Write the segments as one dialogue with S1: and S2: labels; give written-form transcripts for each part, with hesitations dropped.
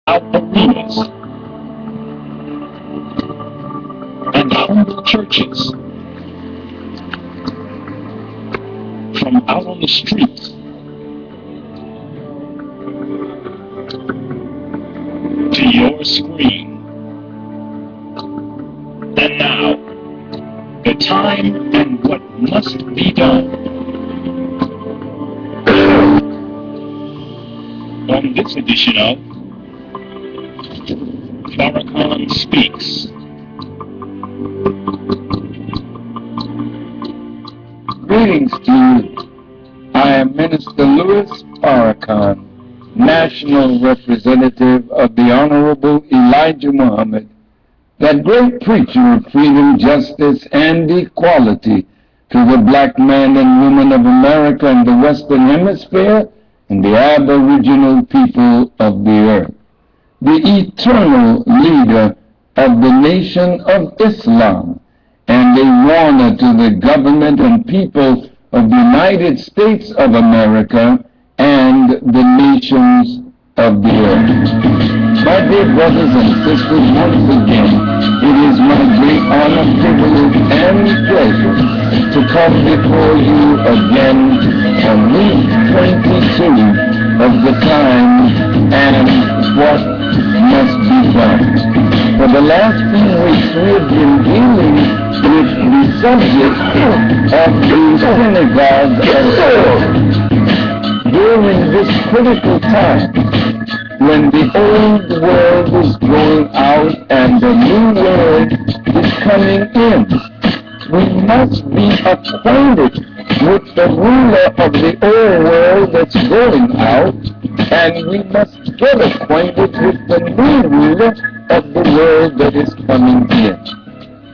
S1: out arenas and humble churches, from out on the streets to your screen. And now, the time and what must be done. On this edition of Farrakhan Speaks.
S2: Greetings to you. I am Minister Louis Farrakhan, National Representative of the Honorable Elijah Muhammad, that great preacher of freedom, justice, and equality to the black man and woman of America and the Western Hemisphere and the aboriginal people of the earth, the eternal leader of the nation of Islam, and a warner to the government and people of the United States of America and the nations of the earth. My dear brothers and sisters, once again, it is my great honor, privilege, and pleasure to come before you again on week 22 of the time and what must be done. For the last few weeks, we have been dealing with the subject of the synagogue of during this critical time, when the old world is going out and the new world is coming in, we must be acquainted with the ruler of the old world that's going out, and we must get acquainted with the new ruler of the world that is coming in.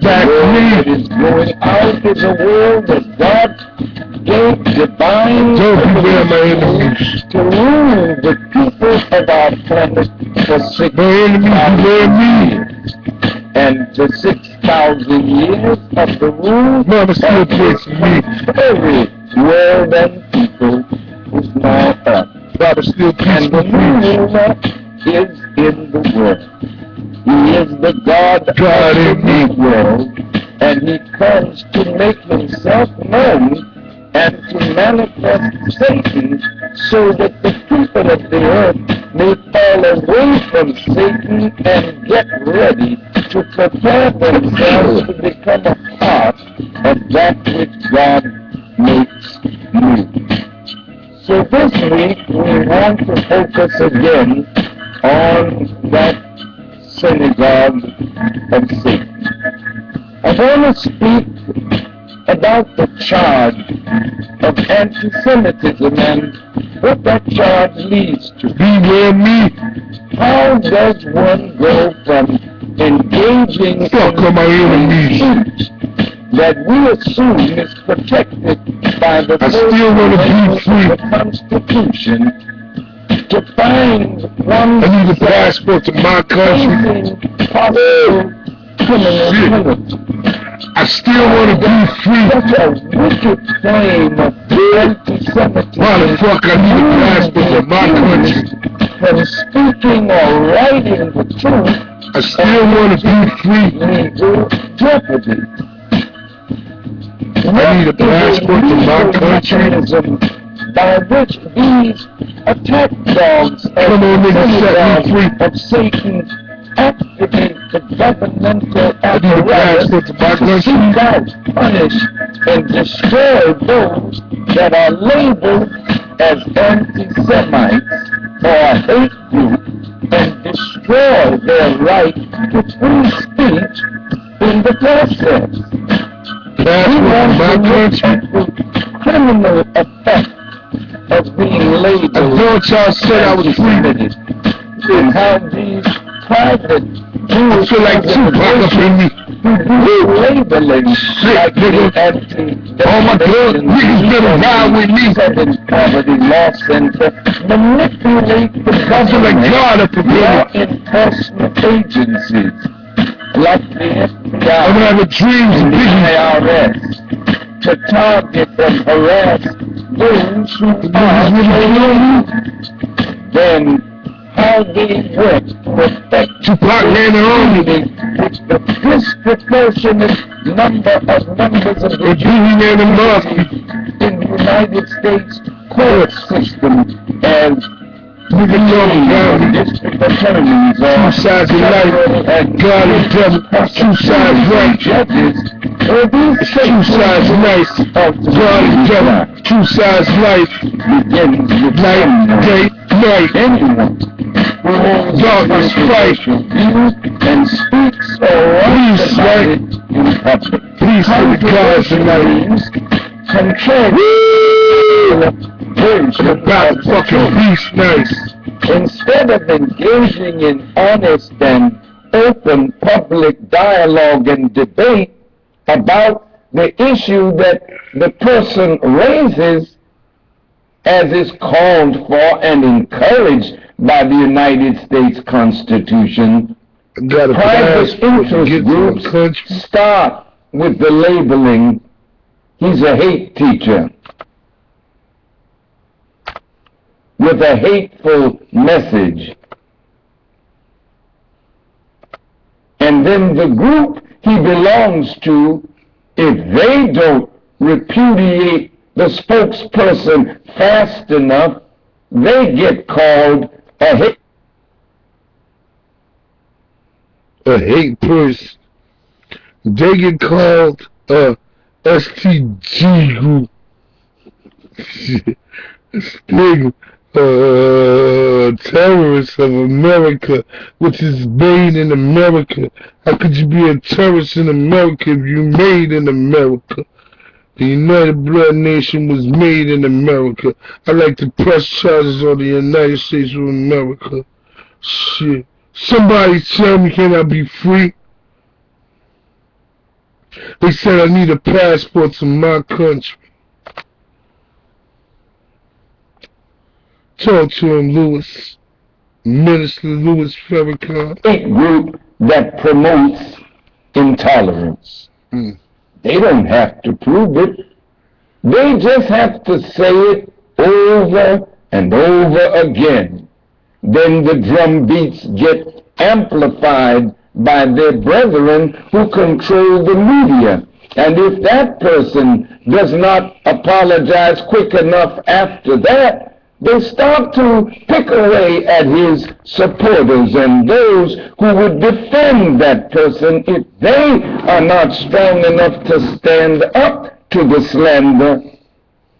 S2: The world that is going out is a world that God gave divine ability to rule the people of our planet for 6,000 years. And the 6,000 years of the rule of every world and people is now up. And the new ruler is in the world. He is the God of the world, and he comes to make himself known and to manifest Satan so that the people of the earth may fall away from Satan and get ready to prepare themselves to become a part of that which God makes new. So this week we want to focus again on that synagogue of Satan. I want to speak about the charge of anti-Semitism and what that charge leads to. Beware me. How does one go from engaging in speech that we assume is protected by the Constitution to find one's
S3: passport to my country.
S2: possible criminal penalty?
S3: I still want to be free.
S2: Such a wicked flame of anti-Semitism.
S3: Why the fuck I need a passport to my country?
S2: From speaking or writing the truth,
S3: I still want to be free.
S2: legal jeopardy.
S3: I need a passport to my country.
S2: Mechanism by which these attack dogs
S3: Come on, nigga, set me free.
S2: of Satan activate the governmental
S3: I need a
S2: apparatus
S3: passport to my
S2: to
S3: country.
S2: seek out, punish, and destroy those that are labeled as anti-Semites or hate group, and destroy their right to free speech in the process. We want to look at the criminal effect of being labeled
S3: I thought y'all said I was free.
S2: anti-Semitic, and how these private Jewish
S3: feel like Tupac up in me.
S2: who do labeling
S3: Shit,
S2: like
S3: nigga.
S2: the anti
S3: Oh my God, niggas better ride with me.
S2: Southern Poverty Law Center manipulate the
S3: I feel like
S2: government
S3: God up in
S2: law
S3: me.
S2: enforcement agencies like the
S3: I'm
S2: FBI
S3: having dreams
S2: and
S3: and
S2: the
S3: visions.
S2: IRS to target and harass those who
S3: niggas
S2: are
S3: really
S2: children. Then how they work to affect
S3: Tupac ran the army.
S2: which the disproportionate number of members of the
S3: And Biggie ran the mafia.
S2: in the United States court system as
S3: Nigga talking about
S2: district attorneys
S3: two sides of life. God and devil. Two sides right.
S2: judges. These
S3: Two sides nice. God and devil. Two sides life.
S2: begins with
S3: Night, day, night.
S2: anyone who holds
S3: Darkness,
S2: a
S3: fight.
S2: controversial view and speaks or writes
S3: Peace,
S2: about
S3: right?
S2: it in public.
S3: Peace to the gods tonight. About fucking peace nice.
S2: Instead of engaging in honest and open public dialogue and debate about the issue that the person raises, as is called for and encouraged by the United States Constitution,
S3: Got a
S2: private
S3: passport to
S2: interest
S3: get to the
S2: groups
S3: country.
S2: start with the labeling, he's a hate teacher, with a hateful message. And then the group he belongs to, if they don't repudiate the spokesperson fast enough, they get called a
S3: hate person. They get called STG group. Nigga, terrorists of America, which is made in America. How could you be a terrorist in America if you made in America? The United Blood Nation was made in America. I like to press charges on the United States of America. Shit. Somebody tell me, can I be free? They said I need a passport to my country. Talk to him, Louis. Minister Louis Farrakhan.
S2: hate group that promotes intolerance. They don't have to prove it. They just have to say it over and over again. Then the drum beats get amplified by their brethren who control the media. And if that person does not apologize quick enough after that, they start to pick away at his supporters and those who would defend that person if they are not strong enough to stand up to the slander.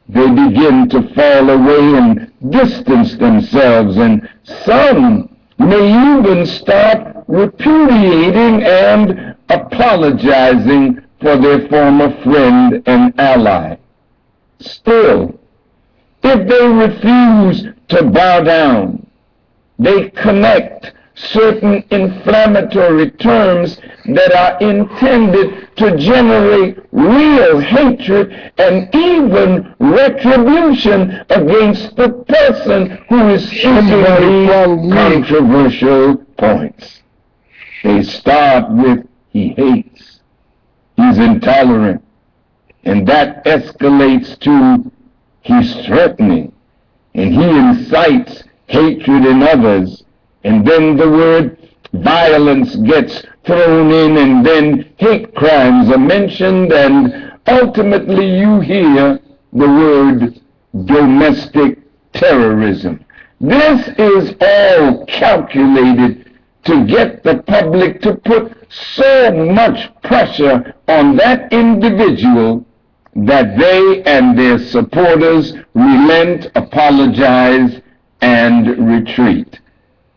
S2: They begin to fall away and distance themselves, and some may even start repudiating and apologizing for their former friend and ally. Still, if they refuse to bow down, they connect certain inflammatory terms that are intended to generate real hatred and even retribution against the person who is using these controversial points. They start with, he hates, he's intolerant, and that escalates to, he's threatening, and he incites hatred in others, and then the word violence gets thrown in, and then hate crimes are mentioned, and ultimately you hear the word domestic terrorism. This is all calculated to get the public to put so much pressure on that individual that they and their supporters relent, apologize, and retreat.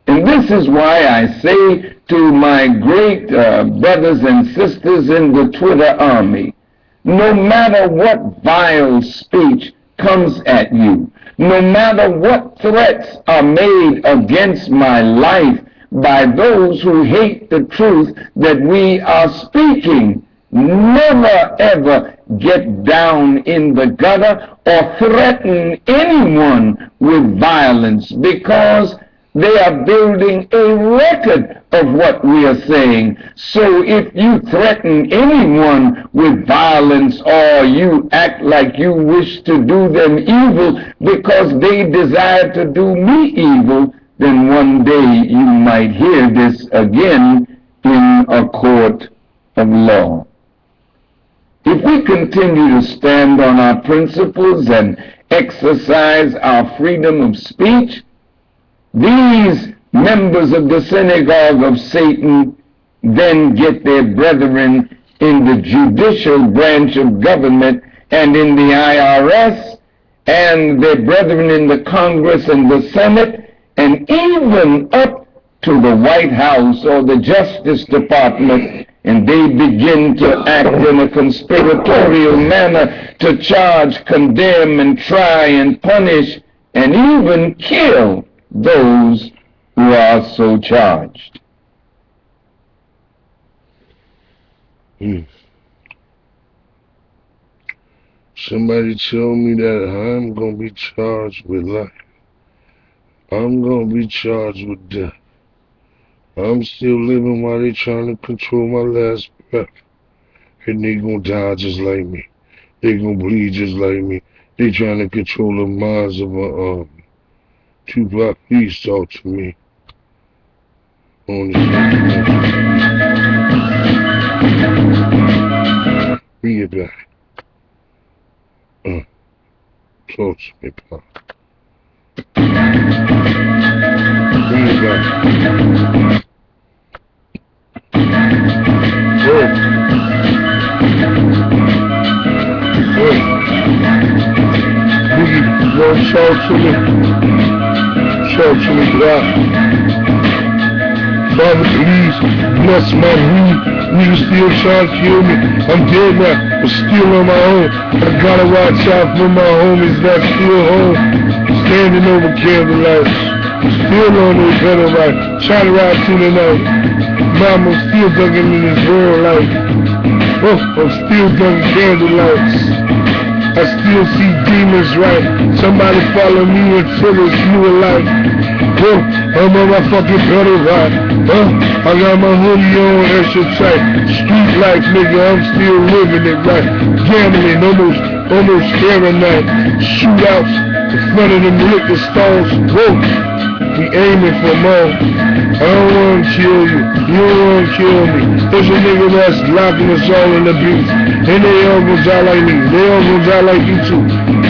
S2: And this is why I say to my great brothers and sisters in the Twitter army, no matter what vile speech comes at you, no matter what threats are made against my life by those who hate the truth that we are speaking, never ever get down in the gutter or threaten anyone with violence, because they are building a record of what we are saying. So if you threaten anyone with violence or you act like you wish to do them evil because they desire to do me evil, then one day you might hear this again in a court of law. If we continue to stand on our principles and exercise our freedom of speech, these members of the synagogue of Satan then get their brethren in the judicial branch of government and in the IRS, and their brethren in the Congress and the Senate, and even up to the White House or the Justice Department, and they begin to act in a conspiratorial manner to charge, condemn, and try and punish, and even kill those who are so charged.
S3: Somebody told me that I'm going to be charged with life. I'm going to be charged with death. I'm still living while they trying to control my last breath. And they going to die just like me. They going to bleed just like me. They trying to control the minds of my army. Tupac, please talk to me. On this. Bring it back. Talk to me, Pop. Bring it back. Hey. Hey. Biggie, you want to talk to me? Talk to me, Pop. Father, please bless my weed. Niggas still trying to kill me. I'm dead now, but still on my own. I gotta watch out for my homies that's still home. Standing over candlelight. Still on the pedal right. Trying to ride through the night. Mama, I'm still ducking in this world life. Oh, I'm still ducking candlelights. I still see demons right. Somebody follow me until it's new life. Oh, I'm on my fucking pedal right. I got my hoodie on extra tight. Street life, nigga, I'm still living it right. Gambling, almost every night. Shootouts in front of them liquor stalls. Whoa, we aiming for more. I don't want to kill you. You don't want to kill me. There's a nigga that's locking us all in the beats. And they all gonna die like me. They all gonna die like you too.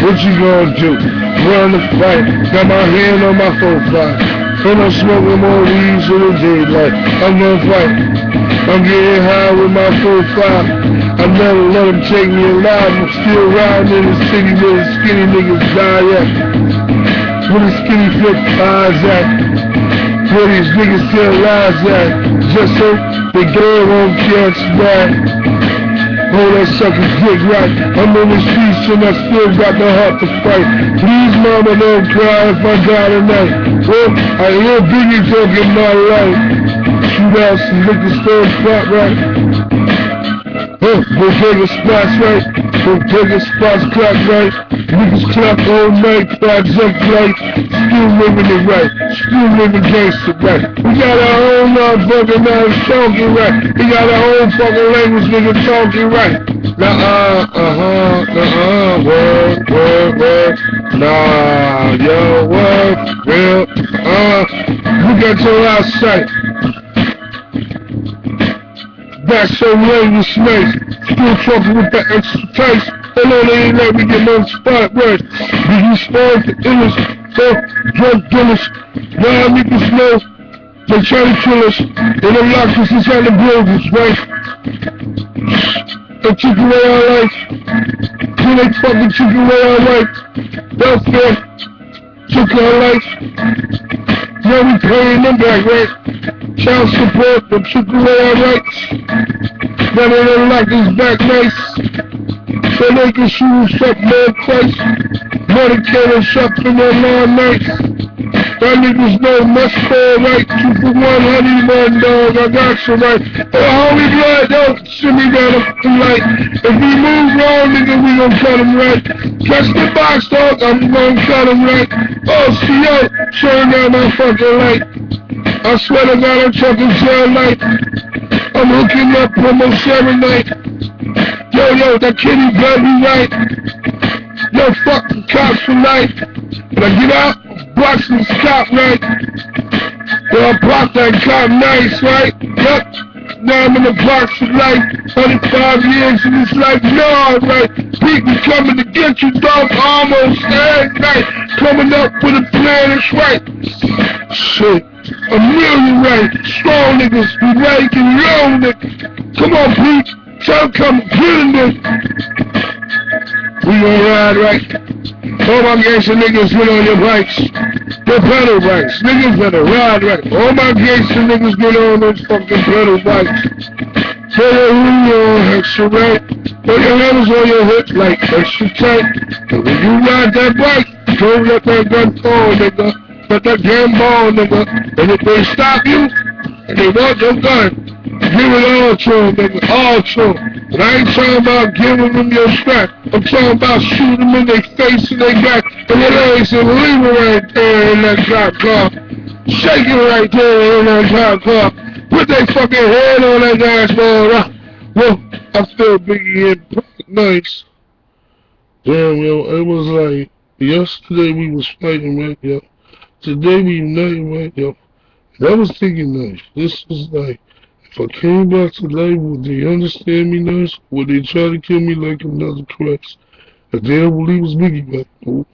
S3: What you gonna do? Run the fight. Got my hand on my 4-5. And I'm smoking more weed in the daylight. I'm gonna fight. I'm getting high with my 4-5. I never let them take me alive. I'm still riding in the city where the skinny niggas die at. Where the skinny flip eyes at. Where these niggas tell lies at. Just so the girl won't catch that. Oh, that sucker's dick right. I'm on the streets and I still got the heart to fight. Please, mama, don't cry if I die tonight. Oh, I hear Biggie talking my life. Shootouts and liquor store spot right. Oh, bodega spots right. Bodega spots clock right. Niggas clock all night. Project right. Still living it right. Still living gangster right. We got our own motherfucking now talking right. We got our own fucking language nigga talking right. Word. Nah, yo, word, real, look at your eyesight. That's so lame and snakes. Still talking with that extra taste. Hello, they ain't let me get no spot right. Did you start the illness? Drug dealers. Now niggas know they try to kill us. They done locked us inside the buildings, right? They took away our life. Then they fucking took away our life. Welfare took our life. Now we paying them back, right? Child support, they took away our rights. Now they done locked us back nice. So they can shoot us up more twice. Medicare and shop for them all night. Y'all niggas know must fall right. 2 for 1, honey bun, dog. I got you right. Oh, holy blood, don't send me down the light. If we move wrong, nigga, we gon' cut him right. Catch the box, dog. I'm gon' cut him right. Oh, CO, turn down my fucking light. I swear to God, I'm talking jail light. I'm hooking up almost every night. Yo, that kitty blood me right. Yo, fuck the cops for life. When I get out, box this cop, right? Well, I blocked that cop nice, right? Yup. Now I'm in the box for like 35 years and it's like, no, right? People coming to get you, dog, almost every night. Coming up with a plan, it's right. Shit. A million right. Strong niggas, we right and low niggas. Come on, Pete. Tell them come get in this. We gon' ride right. All my gangsta niggas get on your bikes. Your pedal bikes. Niggas better ride right. All my gangsta niggas get on those fucking pedal bikes. Put your wheel on extra right. Put your hands on your hips like extra tight. And when you ride that bike, don't let that gun fall, nigga. Let that damn ball, nigga. And if they stop you, and they want your gun, give it all to them, nigga. All to them. And I ain't talking about giving them your strap. I'm talking about shooting them in their face and their back and their legs and leave it right there in that cop car. Shake it right there in that cop car. Put their fucking head on that guy's ball. Well, I feel Biggie in nice. Damn, yo, it was like, yesterday we was fighting, right, yo. Today we united, right, yo. And I was thinking nice. This was like, if I came back to life, would they understand me nice? Would they try to kill me like another Christ? If they don't believe it's Biggie, right? Oh.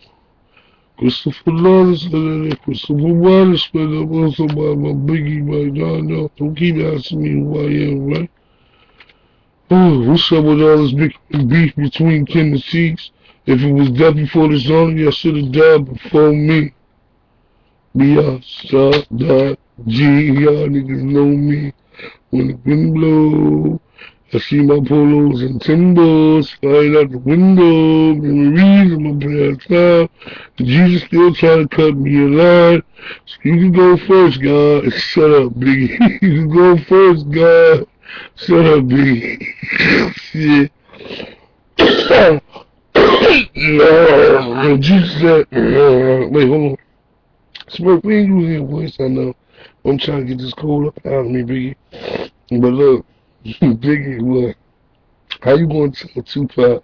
S3: Christopher Lawrence said that, Christopher Wallace said that, also about my Biggie, right? No, don't keep asking me who I am, right? Oh, what's up with all this big beef between Kim and Cheeks? If it was death before this only, I should have died before me. B.I.S.G. Y'all niggas know me. When the wind blow, I see my polos and timbers flying out the window. Memories of my past time. Jesus still trying to cut me a line. So you can go first, God. Shut up, Biggie. You can go first, God. Shut up, Biggie. Shit. Jesus said, wait, hold on. Smirk, we ain't using your voice, I know. I'm trying to get this cold up out of me, Biggie. But look, Biggie, what? How you gonna tell Tupac?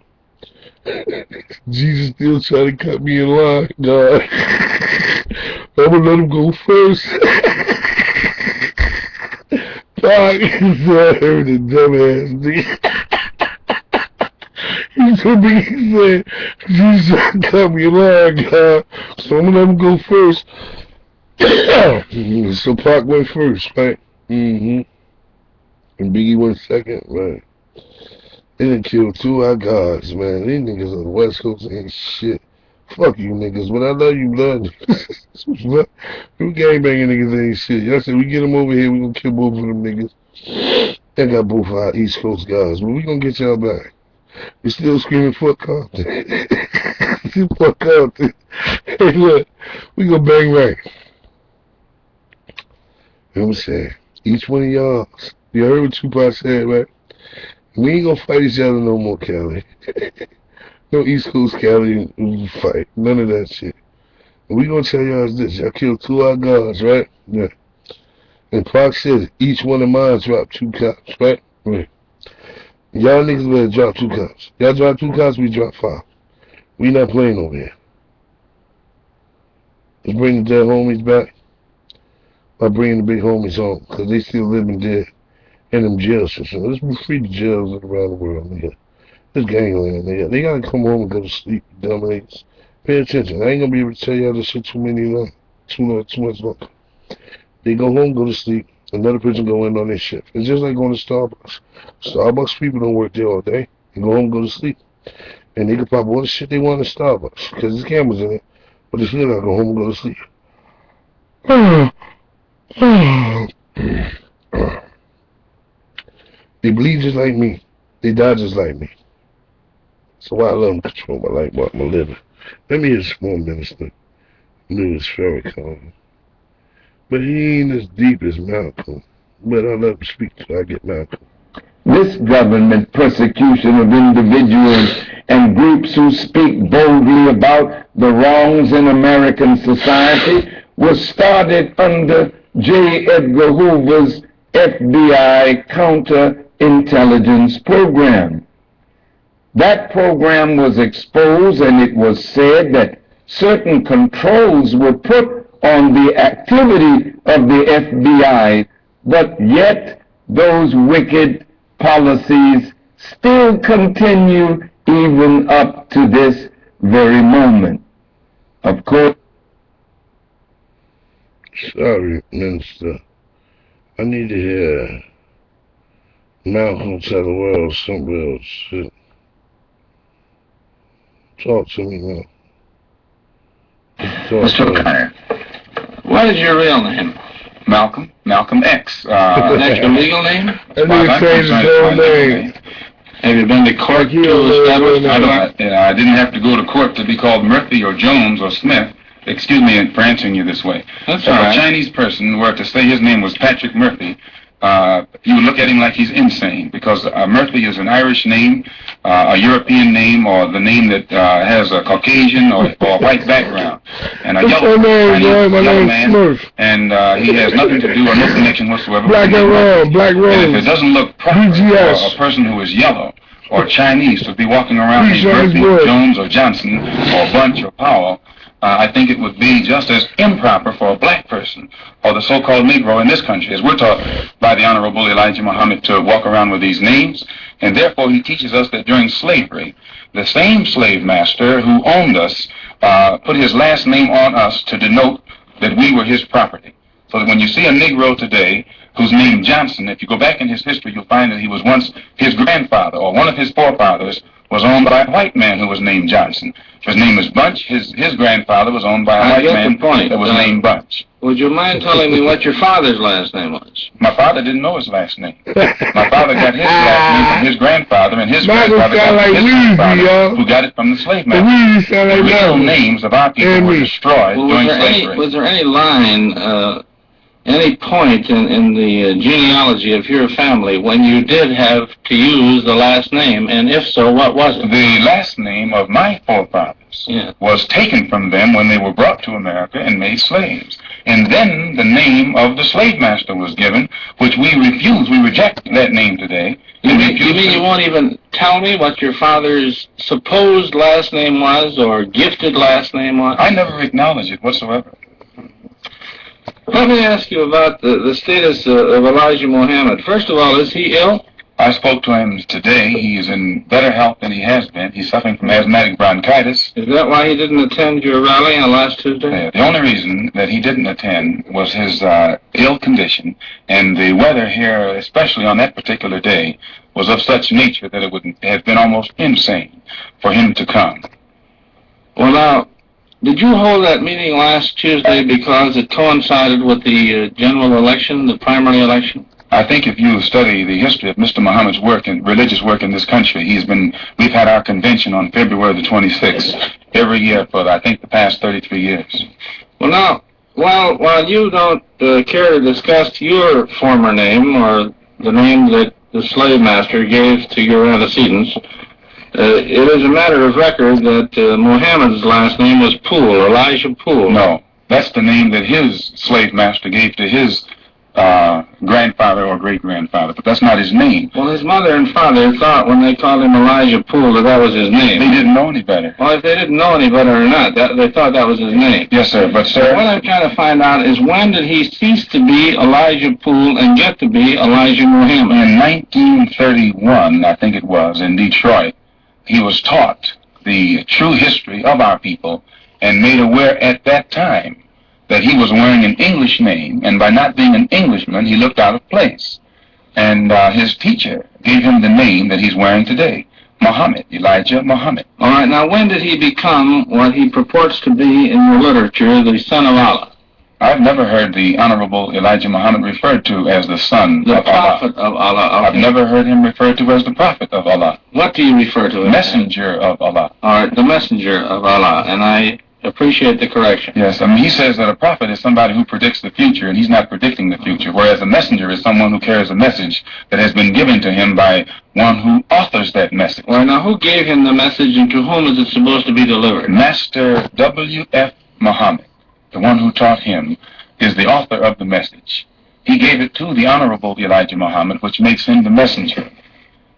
S3: Jesus still trying to cut me in line, God. I'm gonna let him go first. Pac, I heard the dumbass nigga. He told me, he said, Jesus trying to cut me in line, God. So I'm gonna let him go first. So Pac went first, right? And Biggie went second, right? They done killed two of our guys, man. These niggas on the West Coast ain't shit. Fuck you niggas, but I love you, blood. You gangbanging niggas ain't shit. Y'all said we get them over here, we gonna kill both of them niggas. They got both of our East Coast guys, but we gonna get y'all back. We still screaming fuck Compton. Fuck Compton. Hey, look, we gonna bang right. You know what I'm saying? Each one of y'all, you heard what Tupac said, right? We ain't gonna fight each other no more, Cali. No East Coast Cali fight. None of that shit. And we gonna tell y'all this. Y'all killed two of our guards, right? Yeah. And Pac said each one of mine dropped 2 cops, right? Right. Y'all niggas better drop 2 cops. Y'all drop 2 cops, we drop 5. We not playing over here. Let's bring the dead homies back. By bringing the big homies home, because they still living dead in them jail systems. Let's be free the jails around the world, nigga. This gangland, nigga. They gotta come home and go to sleep, dumbass. Pay attention. I ain't gonna be able to tell y'all this shit too much longer. They go home, go to sleep. Another person go in on their shift. It's just like going to Starbucks. Starbucks people don't work there all day. They go home, go to sleep. And they can pop all the shit they want at Starbucks, because there's cameras in it. But they still gotta go home and go to sleep. They bleed just like me. They die just like me. So why I let them control my life, my living. Let me hear small minister, Louis Farrakhan. But he ain't as deep as Malcolm. But I let him speak till I get Malcolm.
S2: This government persecution of individuals and groups who speak boldly about the wrongs in American society was started under J. Edgar Hoover's FBI counterintelligence program. That program was exposed, and it was said that certain controls were put on the activity of the FBI, but yet those wicked policies still continue even up to this very moment. Of course.
S3: Sorry, Minister. I need to hear Malcolm tell the world some real shit. Talk to me now.
S4: Mr. O'Connor, what is your real name? Malcolm X. That's your legal name?
S3: That nigga changed his whole name.
S4: Have you been to court to establish? I didn't have to go to court to be called Murphy or Jones or Smith. Excuse me for answering you this way. That's all right. If a Chinese person were to say his name was Patrick Murphy, you would look at him like he's insane, because Murphy is an Irish name, a European name, or the name that has a Caucasian or white background, and a yellow man, Smurf. And he has nothing to do or no connection whatsoever.
S3: Black Rose.
S4: And if it doesn't look proper for a person who is yellow or Chinese to be walking around named Murphy, Jones, or Johnson, or Bunch, or Powell, I think it would be just as improper for a black person or the so-called Negro in this country, as we're taught by the Honorable Elijah Muhammad, to walk around with these names. And therefore he teaches us that during slavery, the same slave master who owned us put his last name on us to denote that we were his property. So that when you see a Negro today who's named Johnson, if you go back in his history, you'll find that he was once his grandfather, or one of his forefathers was owned by a white man who was named Johnson. His name is Bunch. His grandfather was owned by a white man that was named Bunch.
S5: Would you mind telling me what your father's last name was?
S4: My father didn't know his last name. My father got his last name from his grandfather, and his grandfather got his grandfather, who got it from the slave master. The real names of our people were destroyed during slavery.
S5: Was there any line, any point in the genealogy of your family when you did have to use the last name, and if so, what was it?
S4: The last name of my forefathers was taken from them when they were brought to America and made slaves. And then the name of the slave master was given, which we refuse. We reject that name today.
S5: You mean you won't even tell me what your father's supposed last name was, or gifted last name was?
S4: I never acknowledge it whatsoever.
S5: Let me ask you about the status of Elijah Muhammad. First of all, is he ill?
S4: I spoke to him today. He is in better health than he has been. He's suffering from asthmatic bronchitis.
S5: Is that why he didn't attend your rally on last Tuesday?
S4: The only reason that he didn't attend was his ill condition, and the weather here, especially on that particular day, was of such nature that it would have been almost insane for him to come.
S5: Well, now, did you hold that meeting last Tuesday because it coincided with the general election, the primary election?
S4: I think if you study the history of Mr. Muhammad's work and religious work in this country, we've had our convention on February the 26th every year for, I think, the past 33 years.
S5: Well, now, while you don't care to discuss your former name, or the name that the slave master gave to your antecedents, it is a matter of record that Muhammad's last name was Poole, Elijah Poole.
S4: No, that's the name that his slave master gave to his grandfather or great-grandfather, but that's not his name.
S5: Well, his mother and father thought when they called him Elijah Poole that was his name.
S4: They didn't know any better.
S5: Well, if they didn't know any better or not, they thought that was his name.
S4: Yes, sir, but sir...
S5: What I'm trying to find out is, when did he cease to be Elijah Poole and get to be Elijah Muhammad?
S4: In 1931, I think it was, in Detroit, he was taught the true history of our people and made aware at that time that he was wearing an English name, and by not being an Englishman, he looked out of place. And his teacher gave him the name that he's wearing today, Muhammad, Elijah Muhammad.
S5: All right, now when did he become what he purports to be in your literature, the son of Allah?
S4: I've never heard the Honorable Elijah Muhammad referred to as the son
S5: of Allah.
S4: The prophet of Allah. Okay. I've never heard him referred to as the prophet of Allah.
S5: What do you refer to him?
S4: Messenger of Allah.
S5: All right, the messenger of Allah, and I appreciate the correction.
S4: Yes, I mean, he says that a prophet is somebody who predicts the future, and he's not predicting the future, whereas a messenger is someone who carries a message that has been given to him by one who authors that message.
S5: Well, now, who gave him the message, and to whom is it supposed to be delivered?
S4: Master W.F. Muhammad, the one who taught him, is the author of the message. He gave it to the Honorable Elijah Muhammad, which makes him the messenger.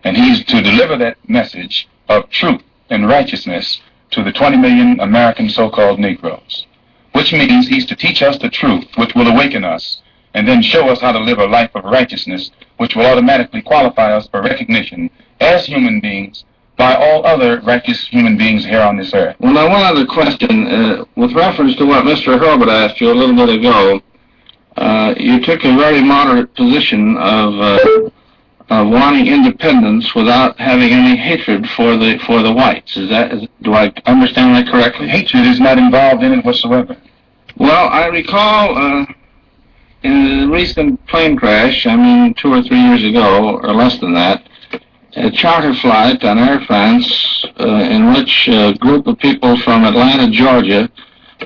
S4: And he's to deliver that message of truth and righteousness to the 20 million American so-called Negroes, which means he's to teach us the truth, which will awaken us, and then show us how to live a life of righteousness, which will automatically qualify us for recognition as human beings by all other righteous human beings here on this earth.
S5: Well, now, one other question. With reference to what Mr. Hurlbut asked you a little bit ago, you took a very moderate position of wanting independence without having any hatred for the whites. Do I understand that correctly?
S4: Hatred is not involved in it whatsoever.
S5: Well, I recall in the recent plane crash, 2 or 3 years ago, or less than that, a charter flight on Air France in which a group of people from Atlanta, Georgia,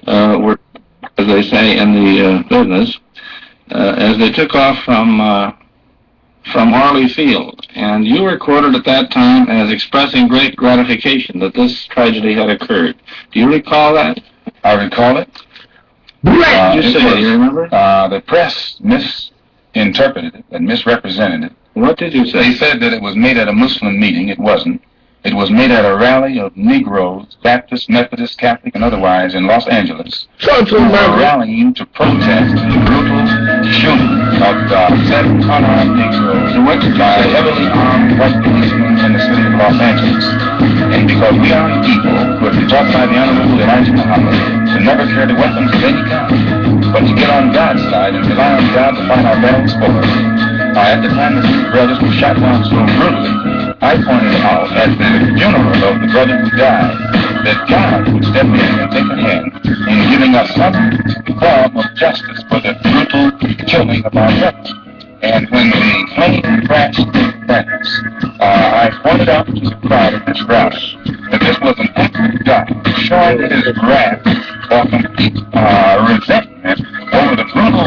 S5: were, as they say in the business, as they took off from Orly Field. And you were quoted at that time as expressing great gratification that this tragedy had occurred. Do you recall that?
S4: I recall it.
S5: What did you say? Do you remember?
S4: The press misinterpreted it and misrepresented it.
S5: What did you say?
S4: They said that it was made at a Muslim meeting. It wasn't. It was made at a rally of Negroes, Baptist, Methodist, Catholic, and otherwise in Los Angeles, who were rallying to protest the brutal shooting of 7 unarmed Negroes by heavily armed white policemen in the city of Los Angeles. And because we are a people who have been taught by the Honorable Elijah Muhammad to never carry weapons of any kind, but to get on God's side and rely on God to fight our battles for us. At the time the 2 brothers were shot down so brutally, I pointed out at the funeral of the brother who died that God would step in and take a hand in giving us some form of justice for the brutal killing of our brothers. And when the plane crashed in France, I pointed out to the crowd at this rally that this was an act of God showing his wrath or complete resentment over the brutal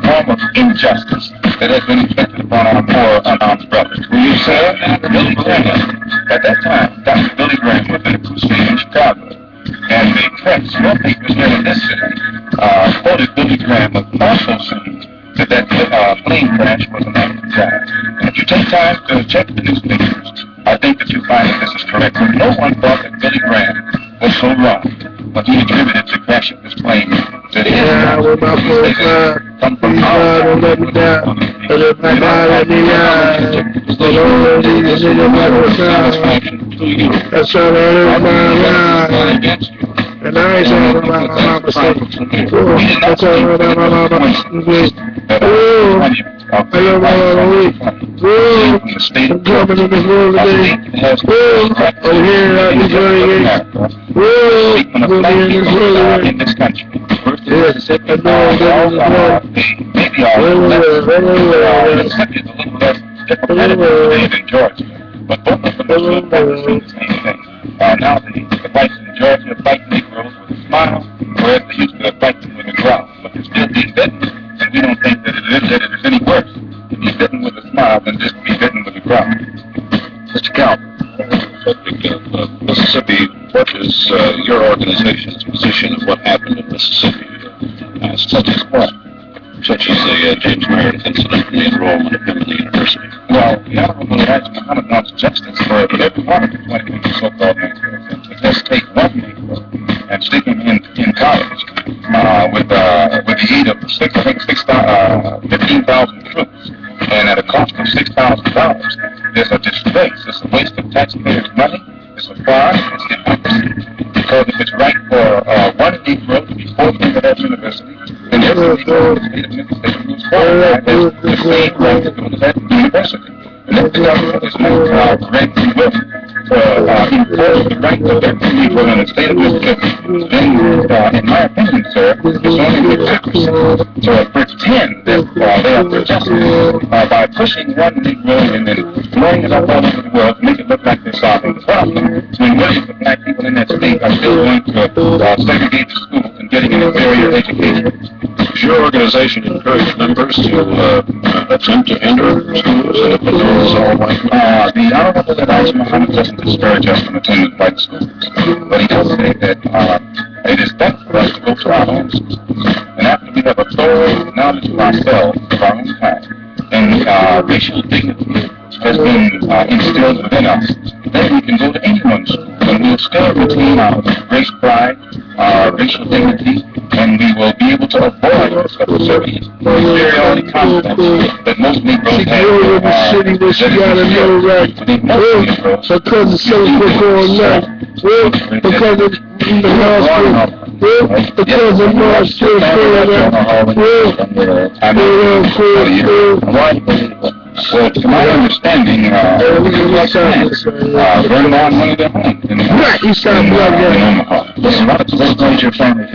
S4: form of injustice that has been inflicted upon our poor unarmed brothers. Will you say Billy Graham? At that time, Dr. Billy Graham was in a crusade in Chicago, and the press, more papers here in this city, quoted Billy Graham of also saying that plane crash was an act of God. And if you take time to check the newspapers, I think that you find that this is correct. But no one thought that Billy Graham was so wrong when he attributed the crash of this plane to his come from our satisfaction to you.
S3: That's all right, against you. And I ain't talking about my mama saying, that's all right, my mama saying, I love my mama week. I'm coming in this world today. I'm here out this world again. We'll be in this world
S4: in this country.
S3: Yes, I know that
S4: in Georgia, but both of them are still practicing the same thing. Now the whites in Georgia fight Negroes with a smile, whereas they used to fight them with a growl. But they're still being bitten, and we don't think that it is any worse to be bitten with a smile than just to be bitten with a growl. Mr. Calvin.
S6: Subject of Mississippi, what is your organization's position of what happened in Mississippi, such as what? Such as the James Meredith incident and the enrollment of him in the university?
S4: Well, the Honorable Elijah Muhammad wants justice for every one of the 20 million so-called Negroes. And let's take one Negro and stick him in college with the aid of 15,000 troops, and at a cost of $6,000. There's a disgrace. It's a waste of taxpayers' money. It's a fraud. It's hypocrisy. Because if it's right for one Negro to be forced into that university, then every Negro in the state of Mississippi who's qualified has the same right to go to that university. And if the government is not ready to work to enforce the rights of every Negro in the state of Mississippi, then, in my opinion, sir, it's only hypocrisy to pretend that they are for justice by pushing one Negro and then blowing it up all over the world to make it look like they're solving the problem, when millions of black people in that state are still going to segregate the schools and getting an inferior education.
S6: Does your organization encourage members to attempt to enter schools and if the door is all white?
S4: The Honorable Elijah Muhammad doesn't discourage us from attending white schools, but he does say that it is better for us to go to our own schools. And after we have a thorough knowledge of ourselves, of our own kind, and racial dignity has been instilled within us, then we can go to anyone's school and will still retain our race pride, our racial dignity, and we will be able to avoid the subservience, the inferiority complex that most Negroes
S3: She
S4: have.
S3: grew up in the city where she gotta know right. Because it's 7 o'clock all night. Because it's in the hospital. Because I'm not still feeling
S4: Well, to my understanding, Vermont wanted their home.
S3: Right, you sound like that.
S4: Listen, what's your family?